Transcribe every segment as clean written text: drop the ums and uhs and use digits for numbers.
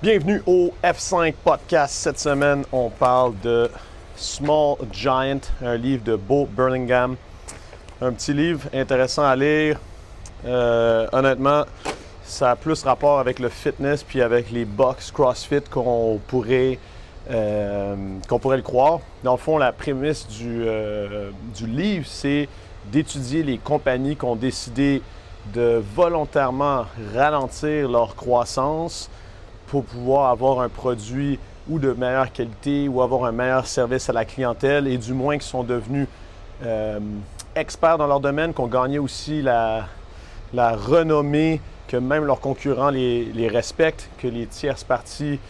Bienvenue au F5 Podcast. Cette semaine, on parle de Small Giant, un livre de Bo Burlingham. Un petit livre intéressant à lire. Honnêtement, ça a plus rapport avec le fitness puis avec les box CrossFit qu'on pourrait le croire. Dans le fond, la prémisse du livre, c'est d'étudier les compagnies qui ont décidé de volontairement ralentir leur croissance pour pouvoir avoir un produit ou de meilleure qualité ou avoir un meilleur service à la clientèle et du moins qui sont devenus experts dans leur domaine, qui ont gagné aussi la renommée, que même leurs concurrents les respectent, que les tierces parties,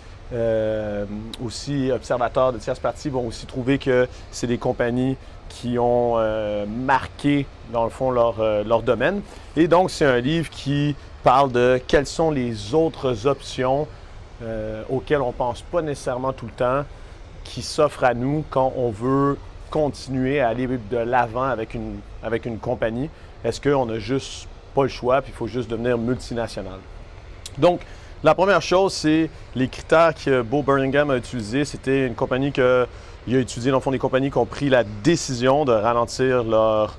aussi observateurs de tierces parties vont aussi trouver que c'est des compagnies qui ont marqué, dans le fond, leur domaine. Et donc, c'est un livre qui parle de quelles sont les autres options auxquelles on ne pense pas nécessairement tout le temps, qui s'offrent à nous quand on veut continuer à aller de l'avant avec une compagnie. Est-ce qu'on n'a juste pas le choix, puis il faut juste devenir multinational? Donc, la première chose, c'est les critères que Bo Burlingham a utilisés. C'était une compagnie qu'il a étudié, dans le fond, des compagnies qui ont pris la décision de ralentir leur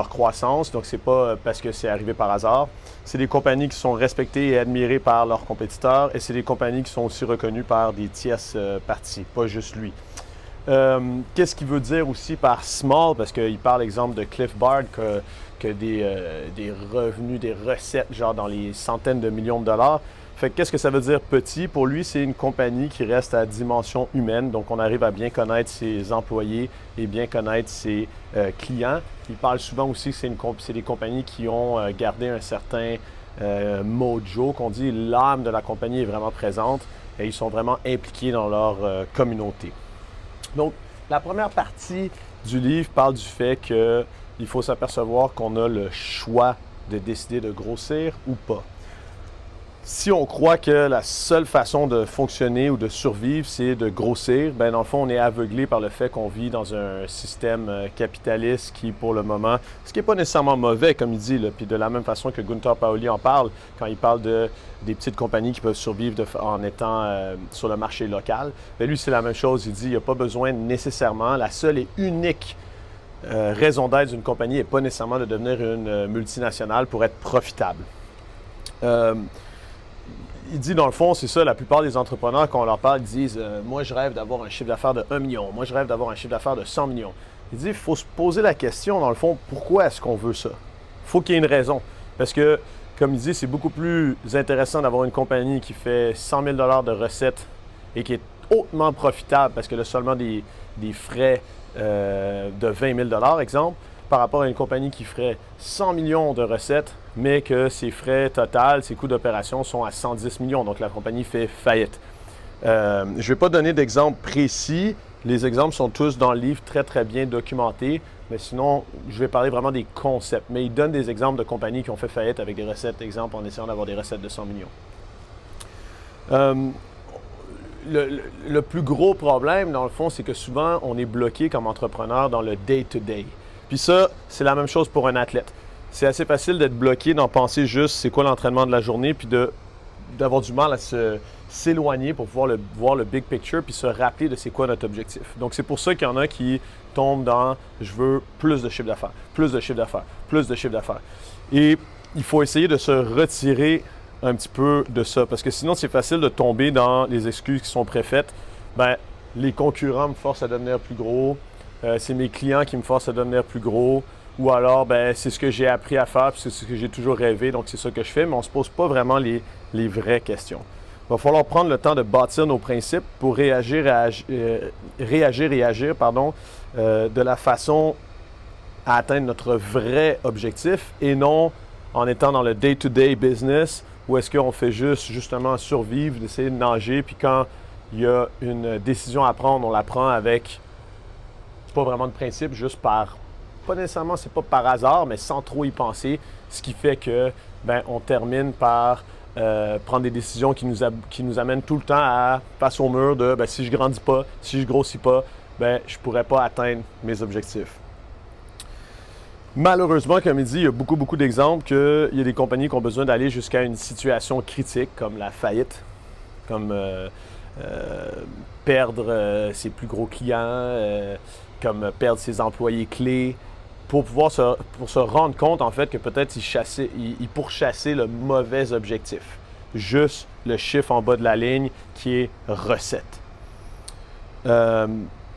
croissance. Donc, ce n'est pas parce que c'est arrivé par hasard. C'est des compagnies qui sont respectées et admirées par leurs compétiteurs et c'est des compagnies qui sont aussi reconnues par des tierces parties, pas juste lui. Qu'est-ce qu'il veut dire aussi par small? Parce qu'il parle, exemple, de Cliff Bard, que des revenus, des recettes, genre dans les centaines de millions de dollars. Fait que qu'est-ce que ça veut dire petit? Pour lui, c'est une compagnie qui reste à dimension humaine. Donc, on arrive à bien connaître ses employés et bien connaître ses clients. Il parle souvent aussi que c'est des compagnies qui ont gardé un certain mojo, qu'on dit l'âme de la compagnie est vraiment présente et ils sont vraiment impliqués dans leur communauté. Donc, la première partie du livre parle du fait qu'il faut s'apercevoir qu'on a le choix de décider de grossir ou pas. Si on croit que la seule façon de fonctionner ou de survivre, c'est de grossir, bien dans le fond, on est aveuglé par le fait qu'on vit dans un système capitaliste qui, pour le moment, ce qui n'est pas nécessairement mauvais, comme il dit, là, puis de la même façon que Gunther Pauli en parle, quand il parle des petites compagnies qui peuvent survivre en étant sur le marché local, bien lui, c'est la même chose. Il dit qu'il n'y a pas besoin nécessairement, la seule et unique raison d'être d'une compagnie n'est pas nécessairement de devenir une multinationale pour être profitable. Il dit, dans le fond, c'est ça, la plupart des entrepreneurs, quand on leur parle, ils disent « Moi, je rêve d'avoir un chiffre d'affaires de 1 million. Moi, je rêve d'avoir un chiffre d'affaires de 100 millions. » Il dit, il faut se poser la question, dans le fond, pourquoi est-ce qu'on veut ça? Il faut qu'il y ait une raison. Parce que, comme il dit, c'est beaucoup plus intéressant d'avoir une compagnie qui fait 100 000 de recettes et qui est hautement profitable parce qu'elle a seulement des frais de 20 000 exemple, par rapport à une compagnie qui ferait 100 millions de recettes, mais que ses frais total, ses coûts d'opération sont à 110 millions. Donc, la compagnie fait faillite. Je ne vais pas donner d'exemples précis. Les exemples sont tous dans le livre très, très bien documentés. Mais sinon, je vais parler vraiment des concepts. Mais il donne des exemples de compagnies qui ont fait faillite avec des recettes, exemple, en essayant d'avoir des recettes de 100 millions. Le plus gros problème, dans le fond, c'est que souvent, on est bloqué comme entrepreneur dans le day-to-day. Puis ça, c'est la même chose pour un athlète. C'est assez facile d'être bloqué, d'en penser juste c'est quoi l'entraînement de la journée, puis d'avoir du mal à s'éloigner pour pouvoir voir le big picture, puis se rappeler de c'est quoi notre objectif. Donc c'est pour ça qu'il y en a qui tombent dans « je veux plus de chiffre d'affaires, plus de chiffre d'affaires, plus de chiffre d'affaires ». Et il faut essayer de se retirer un petit peu de ça, parce que sinon c'est facile de tomber dans les excuses qui sont préfaites. Bien, les concurrents me forcent à devenir plus gros, c'est mes clients qui me forcent à devenir plus gros, ou alors ben, c'est ce que j'ai appris à faire, puis c'est ce que j'ai toujours rêvé, donc c'est ça que je fais, mais on ne se pose pas vraiment les vraies questions. Il va falloir prendre le temps de bâtir nos principes pour réagir et agir de la façon à atteindre notre vrai objectif et non en étant dans le day-to-day business où est-ce qu'on fait justement survivre, d'essayer de nager, puis quand il y a une décision à prendre, on la prend avec pas vraiment de principe, juste pas nécessairement, c'est pas par hasard, mais sans trop y penser, ce qui fait que ben, on termine par prendre des décisions qui nous amènent tout le temps face au mur de ben, si je grandis pas, si je grossis pas, ben, je pourrais pas atteindre mes objectifs. Malheureusement, comme il dit, il y a beaucoup d'exemples qu'il y a des compagnies qui ont besoin d'aller jusqu'à une situation critique comme la faillite comme perdre ses plus gros clients, comme perdre ses employés clés, pour se rendre compte en fait que peut-être il pourchassait le mauvais objectif. Juste le chiffre en bas de la ligne qui est recette.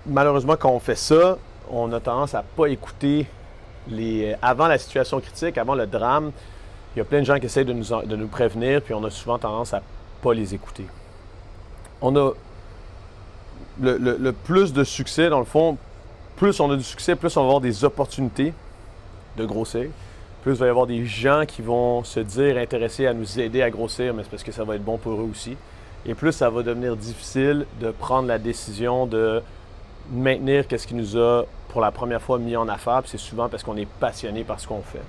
Malheureusement, quand on fait ça, on a tendance à ne pas écouter avant la situation critique, avant le drame. Il y a plein de gens qui essayent de nous prévenir, puis on a souvent tendance à ne pas les écouter. On a le plus de succès, dans le fond, plus on a du succès, plus on va avoir des opportunités de grossir. Plus il va y avoir des gens qui vont se dire intéressés à nous aider à grossir, mais c'est parce que ça va être bon pour eux aussi. Et plus ça va devenir difficile de prendre la décision de maintenir ce qui nous a pour la première fois mis en affaires, puis c'est souvent parce qu'on est passionné par ce qu'on fait.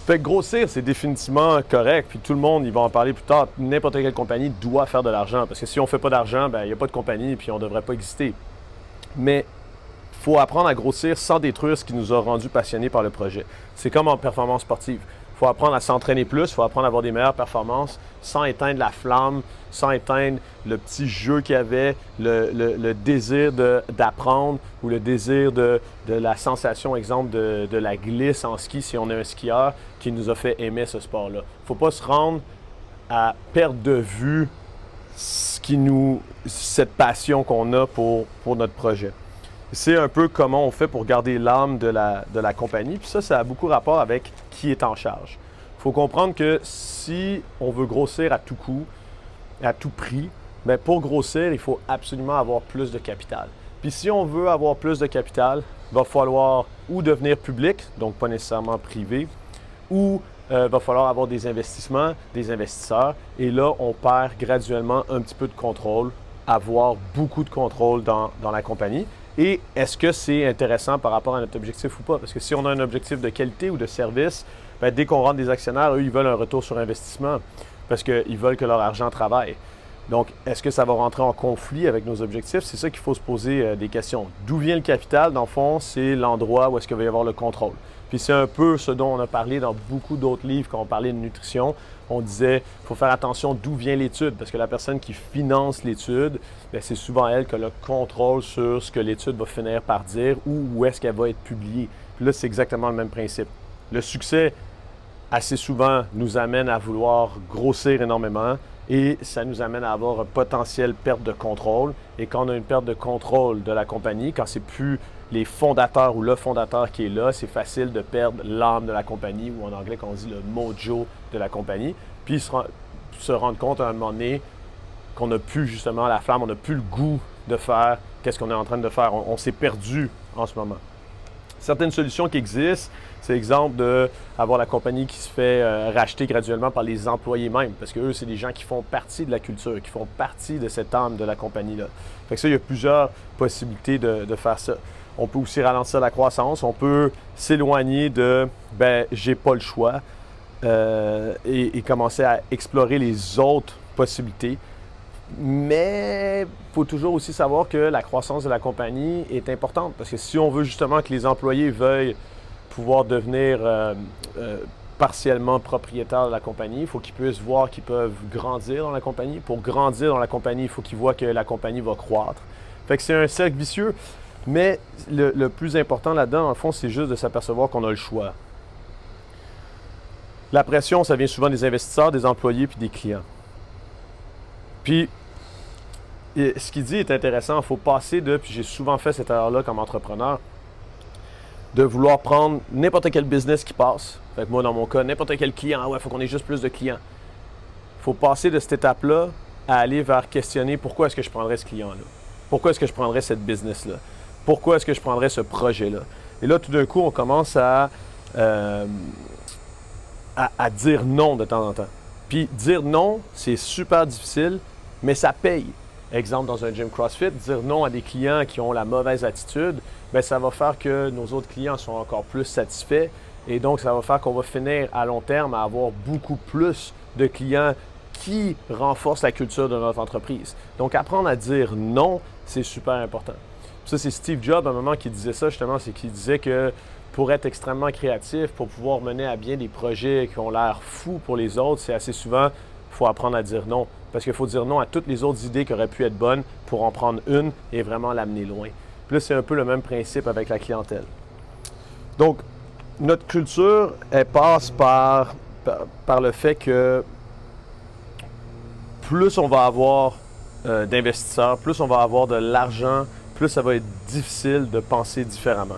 Fait que grossir, c'est définitivement correct, puis tout le monde, il va en parler plus tard. N'importe quelle compagnie doit faire de l'argent, parce que si on ne fait pas d'argent, il n'y a pas de compagnie, puis on ne devrait pas exister. Mais il faut apprendre à grossir sans détruire ce qui nous a rendus passionnés par le projet. C'est comme en performance sportive. Il faut apprendre à s'entraîner plus, il faut apprendre à avoir des meilleures performances sans éteindre la flamme, sans éteindre le petit jeu qu'il y avait, le désir d'apprendre ou le désir de la sensation, exemple, de la glisse en ski si on est un skieur qui nous a fait aimer ce sport-là. Il ne faut pas se rendre à perdre de vue cette passion qu'on a pour notre projet. C'est un peu comment on fait pour garder l'âme de la compagnie. Puis ça a beaucoup rapport avec qui est en charge. Il faut comprendre que si on veut grossir à tout coup, à tout prix, bien pour grossir, il faut absolument avoir plus de capital. Puis si on veut avoir plus de capital, il va falloir ou devenir public, donc pas nécessairement privé, ou va falloir avoir des investissements, des investisseurs. Et là, on perd graduellement un petit peu de contrôle, avoir beaucoup de contrôle dans la compagnie. Et est-ce que c'est intéressant par rapport à notre objectif ou pas? Parce que si on a un objectif de qualité ou de service, bien, dès qu'on rentre des actionnaires, eux, ils veulent un retour sur investissement parce qu'ils veulent que leur argent travaille. Donc, est-ce que ça va rentrer en conflit avec nos objectifs? C'est ça qu'il faut se poser des questions. D'où vient le capital? Dans le fond, c'est l'endroit où est-ce qu'il va y avoir le contrôle. Puis c'est un peu ce dont on a parlé dans beaucoup d'autres livres quand on parlait de nutrition. On disait qu'il faut faire attention d'où vient l'étude, parce que la personne qui finance l'étude, c'est souvent elle qui a le contrôle sur ce que l'étude va finir par dire ou où est-ce qu'elle va être publiée. Puis là, c'est exactement le même principe. Le succès, assez souvent, nous amène à vouloir grossir énormément et ça nous amène à avoir un potentiel perte de contrôle. Et quand on a une perte de contrôle de la compagnie, quand c'est plus les fondateurs ou le fondateur qui est là, c'est facile de perdre l'âme de la compagnie, ou en anglais, qu'on dit le mojo de la compagnie, puis se rendre compte à un moment donné qu'on n'a plus justement la flamme, on n'a plus le goût de faire qu'est-ce qu'on est en train de faire. On s'est perdu en ce moment. Certaines solutions qui existent, c'est l'exemple d'avoir la compagnie qui se fait racheter graduellement par les employés même, parce qu'eux, c'est des gens qui font partie de la culture, qui font partie de cette âme de la compagnie-là. Fait que ça, il y a plusieurs possibilités de faire ça. On peut aussi ralentir la croissance, on peut s'éloigner de « j'ai pas le choix » et commencer à explorer les autres possibilités. Mais il faut toujours aussi savoir que la croissance de la compagnie est importante parce que si on veut justement que les employés veuillent pouvoir devenir partiellement propriétaires de la compagnie, il faut qu'ils puissent voir qu'ils peuvent grandir dans la compagnie. Pour grandir dans la compagnie, il faut qu'ils voient que la compagnie va croître. Fait que c'est un cercle vicieux, mais le plus important là-dedans, dans le fond, c'est juste de s'apercevoir qu'on a le choix. La pression, ça vient souvent des investisseurs, des employés puis des clients. Puis, ce qu'il dit est intéressant. Il faut passer puis j'ai souvent fait cette erreur-là comme entrepreneur, de vouloir prendre n'importe quel business qui passe. Fait que moi, dans mon cas, n'importe quel client, il faut qu'on ait juste plus de clients. Il faut passer de cette étape-là à aller vers questionner pourquoi est-ce que je prendrais ce client-là? Pourquoi est-ce que je prendrais cette business-là? Pourquoi est-ce que je prendrais ce projet-là? Et là, tout d'un coup, on commence à dire non de temps en temps. Puis dire non, c'est super difficile, mais ça paye. Exemple, dans un gym CrossFit, dire non à des clients qui ont la mauvaise attitude, bien, ça va faire que nos autres clients sont encore plus satisfaits et donc ça va faire qu'on va finir à long terme à avoir beaucoup plus de clients qui renforcent la culture de notre entreprise. Donc, apprendre à dire non, c'est super important. Ça, c'est Steve Jobs, à un moment, qui disait ça, justement, c'est qu'il disait que pour être extrêmement créatif, pour pouvoir mener à bien des projets qui ont l'air fous pour les autres, c'est assez souvent, il faut apprendre à dire non. Parce qu'il faut dire non à toutes les autres idées qui auraient pu être bonnes pour en prendre une et vraiment l'amener loin. Puis là, c'est un peu le même principe avec la clientèle. Donc, notre culture, elle passe par le fait que plus on va avoir d'investisseurs, plus on va avoir de l'argent, plus ça va être difficile de penser différemment.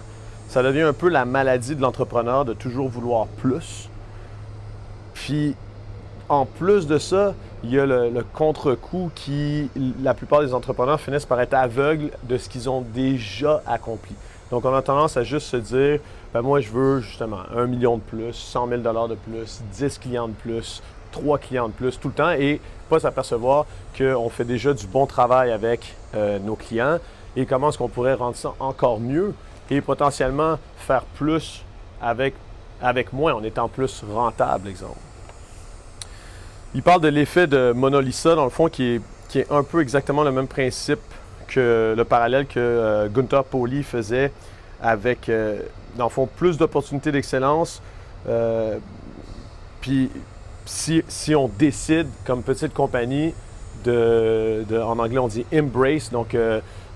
Ça devient un peu la maladie de l'entrepreneur de toujours vouloir plus. Puis, en plus de ça, il y a le contre-coup qui, la plupart des entrepreneurs finissent par être aveugles de ce qu'ils ont déjà accompli. Donc, on a tendance à juste se dire, ben moi, je veux justement 1 million de plus, 100 000 $ de plus, 10 clients de plus, 3 clients de plus tout le temps et pas s'apercevoir qu'on fait déjà du bon travail avec nos clients et comment est-ce qu'on pourrait rendre ça encore mieux et potentiellement faire plus avec moins en étant plus rentable, exemple. Il parle de l'effet de Mona Lisa, dans le fond, qui est un peu exactement le même principe que le parallèle que Gunther Pauli faisait avec, dans le fond, plus d'opportunités d'excellence. Puis, si on décide, comme petite compagnie, en anglais on dit embrace, donc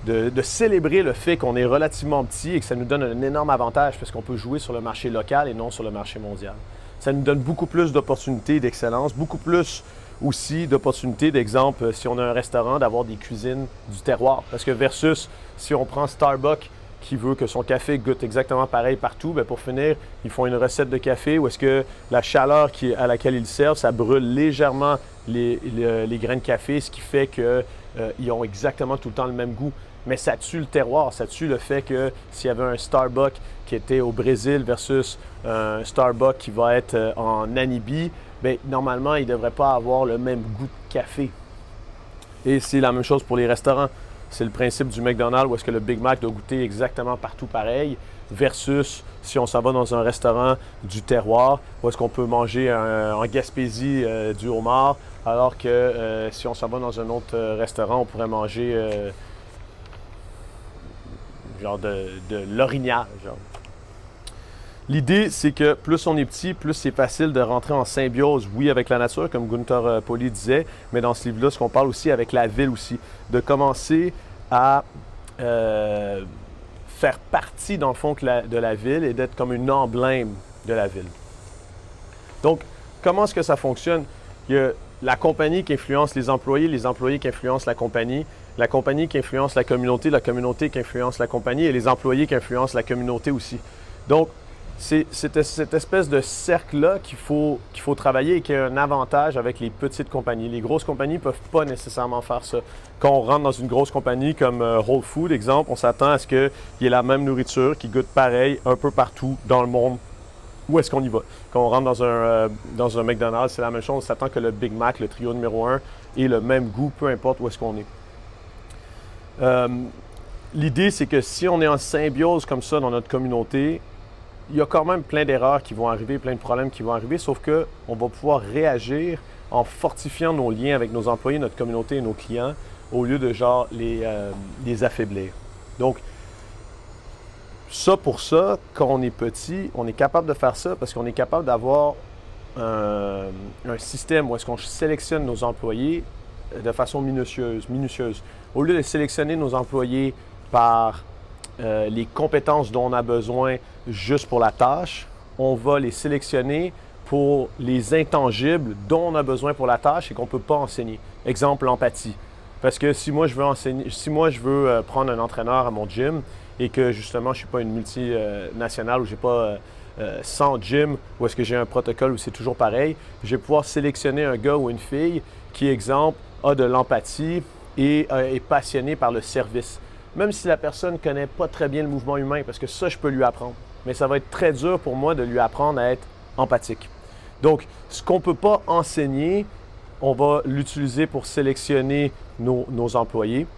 de célébrer le fait qu'on est relativement petit et que ça nous donne un énorme avantage parce qu'on peut jouer sur le marché local et non sur le marché mondial. Ça nous donne beaucoup plus d'opportunités d'excellence, beaucoup plus aussi d'opportunités, d'exemple, si on a un restaurant, d'avoir des cuisines du terroir. Parce que versus si on prend Starbucks qui veut que son café goûte exactement pareil partout, bien pour finir, ils font une recette de café où est-ce que la chaleur à laquelle ils servent, ça brûle légèrement les grains de café, ce qui fait qu'ils ont exactement tout le temps le même goût. Mais ça tue le terroir, ça tue le fait que s'il y avait un Starbucks qui était au Brésil versus un Starbucks qui va être en Namibie, bien, normalement, il ne devrait pas avoir le même goût de café. Et c'est la même chose pour les restaurants. C'est le principe du McDonald's où est-ce que le Big Mac doit goûter exactement partout pareil versus si on s'en va dans un restaurant du terroir où est-ce qu'on peut manger en Gaspésie du homard alors que si on s'en va dans un autre restaurant, on pourrait manger genre de l'orignal. L'idée, c'est que plus on est petit, plus c'est facile de rentrer en symbiose, oui, avec la nature, comme Gunther Pauli disait, mais dans ce livre-là, ce qu'on parle aussi avec la ville aussi, de commencer à faire partie, dans le fond, de la ville et d'être comme une emblème de la ville. Donc, comment est-ce que ça fonctionne? Il y a la compagnie qui influence les employés qui influencent la compagnie qui influence la communauté qui influence la compagnie et les employés qui influencent la communauté aussi. Donc, c'est cette espèce de cercle-là qu'il faut travailler et qui a un avantage avec les petites compagnies. Les grosses compagnies ne peuvent pas nécessairement faire ça. Quand on rentre dans une grosse compagnie comme Whole Foods, exemple, on s'attend à ce qu'il y ait la même nourriture qui goûte pareil un peu partout dans le monde. Où est-ce qu'on y va? Quand on rentre dans un McDonald's, c'est la même chose. On s'attend que le Big Mac, le trio numéro 1, ait le même goût, peu importe où est-ce qu'on est. L'idée, c'est que si on est en symbiose comme ça dans notre communauté, il y a quand même plein d'erreurs qui vont arriver, plein de problèmes qui vont arriver, sauf qu'on va pouvoir réagir en fortifiant nos liens avec nos employés, notre communauté et nos clients, au lieu de genre les affaiblir. Donc, ça pour ça, quand on est petit, on est capable de faire ça parce qu'on est capable d'avoir un système où est-ce qu'on sélectionne nos employés de façon minutieuse. Au lieu de sélectionner nos employés par les compétences dont on a besoin juste pour la tâche, on va les sélectionner pour les intangibles dont on a besoin pour la tâche et qu'on ne peut pas enseigner. Exemple, l'empathie. Parce que si moi je veux prendre un entraîneur à mon gym et que justement je ne suis pas une multinationale ou je n'ai pas 100 gyms où est-ce que j'ai un protocole où c'est toujours pareil, je vais pouvoir sélectionner un gars ou une fille qui, exemple, a de l'empathie et est passionné par le service. Même si la personne ne connaît pas très bien le mouvement humain, parce que ça, je peux lui apprendre. Mais ça va être très dur pour moi de lui apprendre à être empathique. Donc, ce qu'on ne peut pas enseigner, on va l'utiliser pour sélectionner nos employés.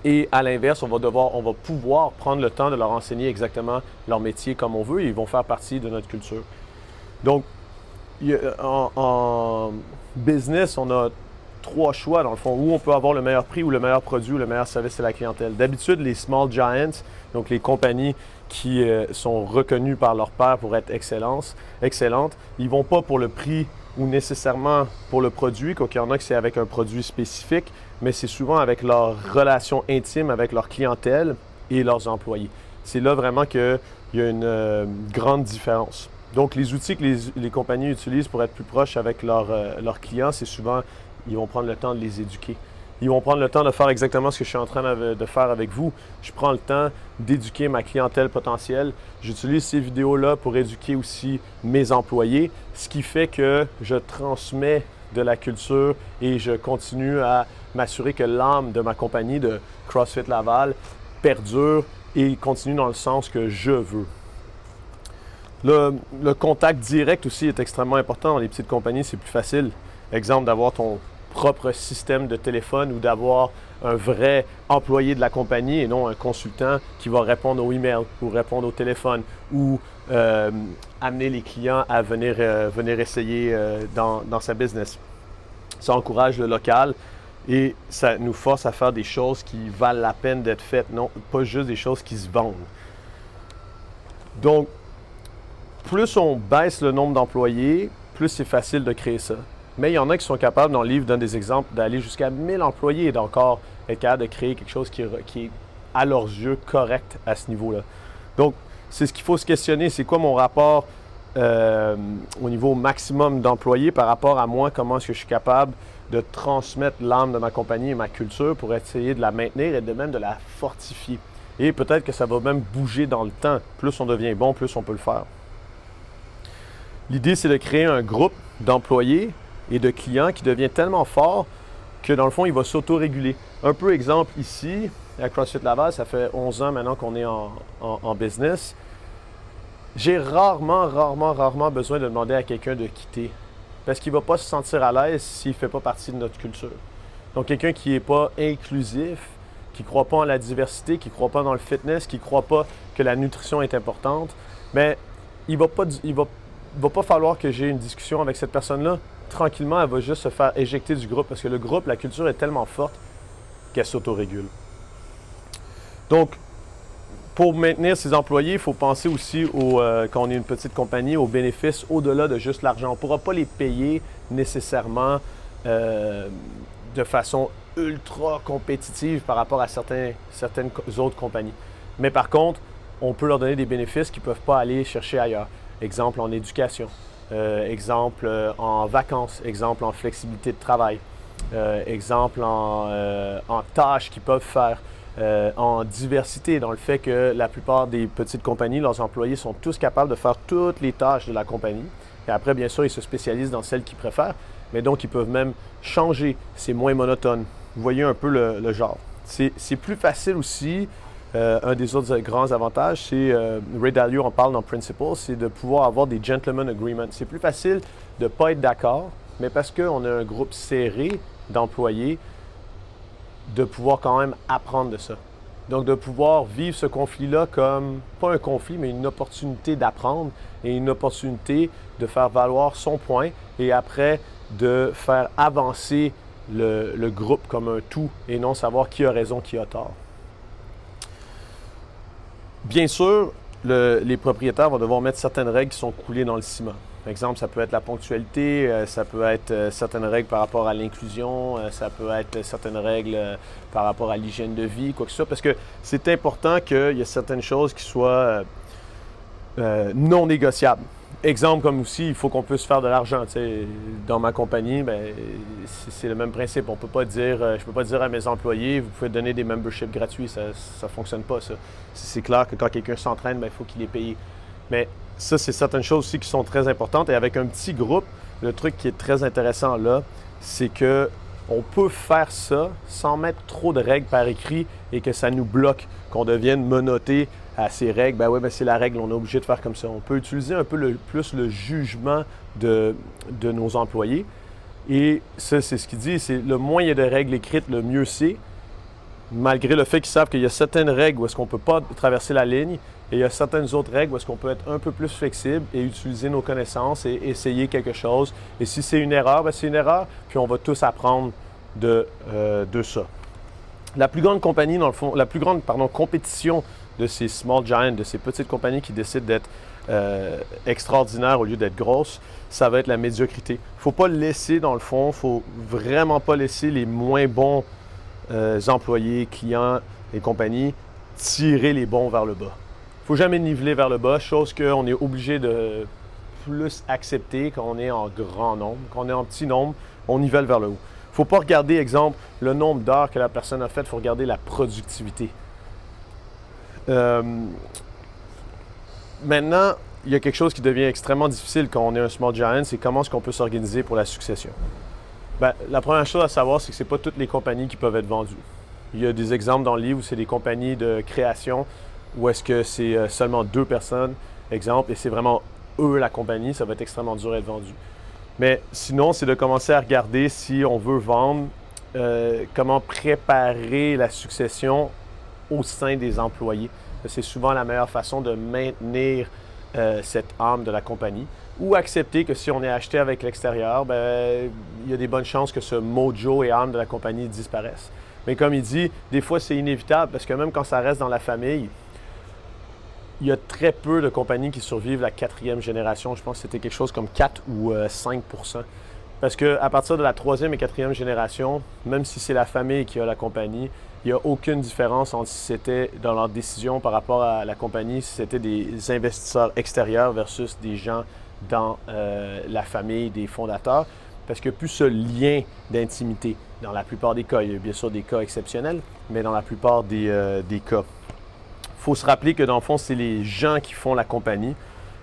Et à l'inverse, on va pouvoir prendre le temps de leur enseigner exactement leur métier comme on veut et ils vont faire partie de notre culture. Donc, en business, on a 3 choix dans le fond, où on peut avoir le meilleur prix ou le meilleur produit ou le meilleur service à la clientèle. D'habitude, les small giants, donc les compagnies qui sont reconnues par leur pairs pour être excellentes, ils ne vont pas pour le prix ou nécessairement pour le produit, qu'il y en a que c'est avec un produit spécifique, mais c'est souvent avec leur relation intime avec leur clientèle et leurs employés. C'est là vraiment qu'il y a une grande différence. Donc, les outils que les compagnies utilisent pour être plus proches avec leurs clients, c'est souvent, ils vont prendre le temps de les éduquer. Ils vont prendre le temps de faire exactement ce que je suis en train de faire avec vous. Je prends le temps d'éduquer ma clientèle potentielle. J'utilise ces vidéos-là pour éduquer aussi mes employés, ce qui fait que je transmets de la culture et je continue à m'assurer que l'âme de ma compagnie de CrossFit Laval perdure et continue dans le sens que je veux. Le contact direct aussi est extrêmement important. Dans les petites compagnies, c'est plus facile. Exemple, d'avoir ton propre système de téléphone ou d'avoir un vrai employé de la compagnie et non un consultant qui va répondre aux emails ou répondre au téléphone ou amener les clients à venir essayer dans sa business. Ça encourage le local et ça nous force à faire des choses qui valent la peine d'être faites, non pas juste des choses qui se vendent. Donc, plus on baisse le nombre d'employés, plus c'est facile de créer ça. Mais il y en a qui sont capables, dans le livre, donne des exemples, d'aller jusqu'à 1000 employés et d'encore être capable de créer quelque chose qui est, à leurs yeux, correct à ce niveau-là. Donc, c'est ce qu'il faut se questionner. C'est quoi mon rapport au niveau maximum d'employés par rapport à moi? Comment est-ce que je suis capable de transmettre l'âme de ma compagnie et ma culture pour essayer de la maintenir et de même de la fortifier? Et peut-être que ça va même bouger dans le temps. Plus on devient bon, plus on peut le faire. L'idée, c'est de créer un groupe d'employés et de clients qui devient tellement fort que dans le fond, il va s'auto-réguler. Un peu exemple ici, à CrossFit Laval, ça fait 11 ans maintenant qu'on est en business. J'ai rarement besoin de demander à quelqu'un de quitter parce qu'il ne va pas se sentir à l'aise s'il ne fait pas partie de notre culture. Donc, quelqu'un qui n'est pas inclusif, qui ne croit pas en la diversité, qui ne croit pas dans le fitness, qui ne croit pas que la nutrition est importante, bien, il ne va pas falloir que j'ai une discussion avec cette personne-là. Tranquillement, elle va juste se faire éjecter du groupe parce que le groupe, la culture est tellement forte qu'elle s'autorégule. Donc, pour maintenir ses employés, il faut penser aussi, quand on est une petite compagnie, aux bénéfices au-delà de juste l'argent. On ne pourra pas les payer nécessairement de façon ultra compétitive par rapport à certaines autres compagnies. Mais par contre, on peut leur donner des bénéfices qu'ils ne peuvent pas aller chercher ailleurs. Exemple en éducation, exemple en vacances, exemple en flexibilité de travail, exemple en tâches qu'ils peuvent faire, en diversité, dans le fait que la plupart des petites compagnies, leurs employés sont tous capables de faire toutes les tâches de la compagnie. Et après, bien sûr, ils se spécialisent dans celles qu'ils préfèrent, mais donc ils peuvent même changer, c'est moins monotone. Vous voyez un peu le genre. C'est plus facile aussi. Un des autres grands avantages, c'est, Ray Dalio en parle dans Principles, c'est de pouvoir avoir des gentleman agreements. C'est plus facile de ne pas être d'accord, mais parce qu'on a un groupe serré d'employés, de pouvoir quand même apprendre de ça. Donc, de pouvoir vivre ce conflit-là comme, pas un conflit, mais une opportunité d'apprendre et une opportunité de faire valoir son point et après de faire avancer le groupe comme un tout et non savoir qui a raison, qui a tort. Bien sûr, les propriétaires vont devoir mettre certaines règles qui sont coulées dans le ciment. Par exemple, ça peut être la ponctualité, ça peut être certaines règles par rapport à l'inclusion, ça peut être certaines règles par rapport à l'hygiène de vie, quoi que ce soit, parce que c'est important qu'il y ait certaines choses qui soient non négociables. Exemple comme aussi, il faut qu'on puisse faire de l'argent. Dans ma compagnie, bien, c'est le même principe. On peut pas dire, je ne peux pas dire à mes employés, vous pouvez donner des memberships gratuits. Ça ne fonctionne pas, ça. C'est clair que quand quelqu'un s'entraîne, bien, il faut qu'il les paye. Mais ça, c'est certaines choses aussi qui sont très importantes. Et avec un petit groupe, le truc qui est très intéressant là, c'est que on peut faire ça sans mettre trop de règles par écrit et que ça nous bloque, qu'on devienne menotté à ces règles. Ben oui, ben c'est la règle, on est obligé de faire comme ça. On peut utiliser un peu plus le jugement de nos employés. Et ça, c'est ce qu'il dit, c'est le moins il y a de règles écrites, le mieux c'est. Malgré le fait qu'ils savent qu'il y a certaines règles où est-ce qu'on ne peut pas traverser la ligne et il y a certaines autres règles où est-ce qu'on peut être un peu plus flexible et utiliser nos connaissances et essayer quelque chose. Et si c'est une erreur, ben c'est une erreur, puis on va tous apprendre de ça. La plus grande compagnie, dans le fond, compétition de ces small giants, de ces petites compagnies qui décident d'être extraordinaire au lieu d'être grosse, ça va être la médiocrité. Il ne faut pas laisser, dans le fond, il ne faut vraiment pas laisser les moins bons employés, clients et compagnies tirer les bons vers le bas. Il ne faut jamais niveler vers le bas, chose qu'on est obligé de plus accepter quand on est en grand nombre. Quand on est en petit nombre, on nivelle vers le haut. Il ne faut pas regarder, exemple, le nombre d'heures que la personne a fait, il faut regarder la productivité. Maintenant, il y a quelque chose qui devient extrêmement difficile quand on est un small giant, c'est comment est-ce qu'on peut s'organiser pour la succession. Bien, la première chose à savoir, c'est que ce n'est pas toutes les compagnies qui peuvent être vendues. Il y a des exemples dans le livre où c'est des compagnies de création, où est-ce que c'est seulement 2 personnes, exemple, et c'est vraiment eux la compagnie, ça va être extrêmement dur à être vendu. Mais sinon, c'est de commencer à regarder si on veut vendre, comment préparer la succession au sein des employés. C'est souvent la meilleure façon de maintenir cette âme de la compagnie. Ou accepter que si on est acheté avec l'extérieur, ben, il y a des bonnes chances que ce mojo et âme de la compagnie disparaissent. Mais comme il dit, des fois c'est inévitable parce que même quand ça reste dans la famille, il y a très peu de compagnies qui survivent la 4e génération. Je pense que c'était quelque chose comme 4 ou 5 %. Parce qu'à partir de la 3e et 4e génération, même si c'est la famille qui a la compagnie, il n'y a aucune différence entre si c'était dans leur décision par rapport à la compagnie, si c'était des investisseurs extérieurs versus des gens dans la famille des fondateurs. Parce qu'il n'y a plus ce lien d'intimité dans la plupart des cas. Il y a bien sûr des cas exceptionnels, mais dans la plupart des cas. Il faut se rappeler que dans le fond, c'est les gens qui font la compagnie.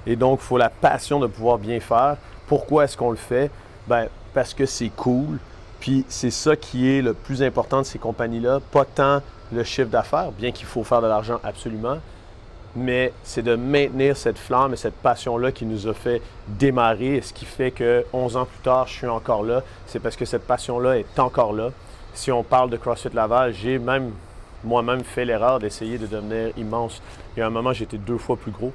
Et donc, il faut la passion de pouvoir bien faire. Pourquoi est-ce qu'on le fait? Bien, parce que c'est cool. Puis c'est ça qui est le plus important de ces compagnies-là. Pas tant le chiffre d'affaires, bien qu'il faut faire de l'argent absolument, mais c'est de maintenir cette flamme et cette passion-là qui nous a fait démarrer. Et ce qui fait que 11 ans plus tard, je suis encore là. C'est parce que cette passion-là est encore là. Si on parle de CrossFit Laval, j'ai même moi-même fait l'erreur d'essayer de devenir immense. Il y a un moment, j'étais 2 fois plus gros.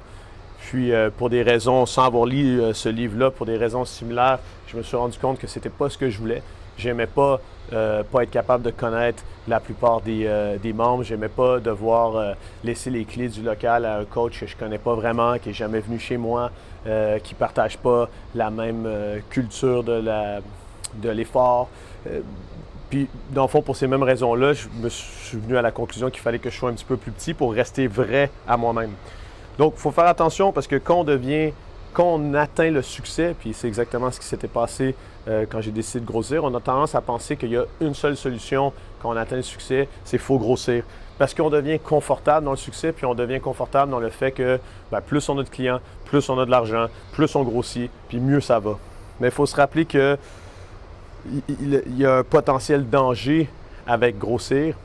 Puis, pour des raisons, sans avoir lu ce livre-là, pour des raisons similaires, je me suis rendu compte que c'était pas ce que je voulais. J'aimais pas être capable de connaître la plupart des membres. J'aimais pas devoir laisser les clés du local à un coach que je connais pas vraiment, qui est jamais venu chez moi, qui partage pas la même culture de l'effort. Puis, dans le fond, pour ces mêmes raisons-là, je suis venu à la conclusion qu'il fallait que je sois un petit peu plus petit pour rester vrai à moi-même. Donc, il faut faire attention parce que quand on atteint le succès, puis c'est exactement ce qui s'était passé quand j'ai décidé de grossir, on a tendance à penser qu'il y a une seule solution quand on atteint le succès, c'est qu'il faut grossir. Parce qu'on devient confortable dans le succès, puis on devient confortable dans le fait que bien, plus on a de clients, plus on a de l'argent, plus on grossit, puis mieux ça va. Mais il faut se rappeler qu'il y a un potentiel danger avec grossir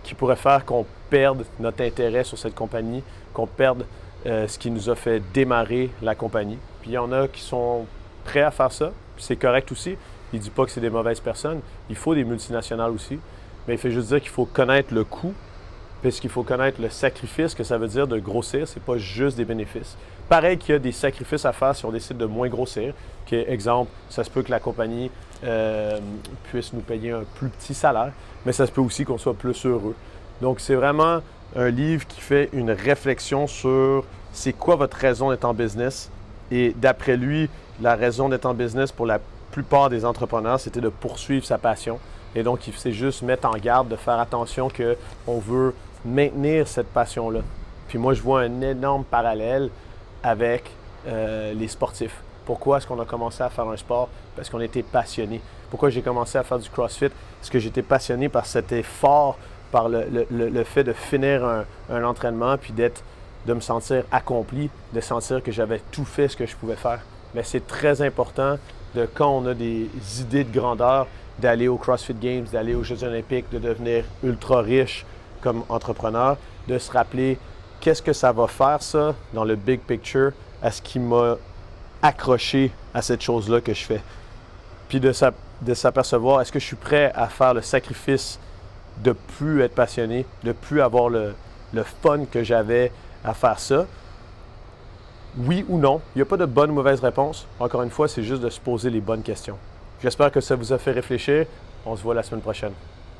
qui pourrait faire qu'on perde notre intérêt sur cette compagnie, qu'on perde ce qui nous a fait démarrer la compagnie. Puis il y en a qui sont prêts à faire ça, puis c'est correct aussi. Il ne dit pas que c'est des mauvaises personnes. Il faut des multinationales aussi. Mais il fait juste dire qu'il faut connaître le coût, puisqu'il faut connaître le sacrifice que ça veut dire de grossir. Ce n'est pas juste des bénéfices. Pareil qu'il y a des sacrifices à faire si on décide de moins grossir. Exemple, ça se peut que la compagnie puisse nous payer un plus petit salaire, mais ça se peut aussi qu'on soit plus heureux. Donc, c'est vraiment un livre qui fait une réflexion sur c'est quoi votre raison d'être en business. Et d'après lui, la raison d'être en business pour la plupart des entrepreneurs, c'était de poursuivre sa passion. Et donc, il sait juste mettre en garde de faire attention qu'on veut maintenir cette passion-là. Puis moi, je vois un énorme parallèle avec les sportifs. Pourquoi est-ce qu'on a commencé à faire un sport? Parce qu'on était passionné. Pourquoi j'ai commencé à faire du CrossFit? Parce que j'étais passionné par cet effort, par le fait de finir un entraînement, puis de me sentir accompli, de sentir que j'avais tout fait ce que je pouvais faire. Mais c'est très important quand on a des idées de grandeur, d'aller aux CrossFit Games, d'aller aux Jeux olympiques, de devenir ultra riche comme entrepreneur, de se rappeler qu'est-ce que ça va faire ça dans le big picture à ce qui m'a accroché à cette chose-là que je fais. Puis de s'apercevoir, est-ce que je suis prêt à faire le sacrifice de plus être passionné, de plus avoir le fun que j'avais à faire ça? Oui ou non? Il n'y a pas de bonne ou mauvaise réponse. Encore une fois, c'est juste de se poser les bonnes questions. J'espère que ça vous a fait réfléchir. On se voit la semaine prochaine.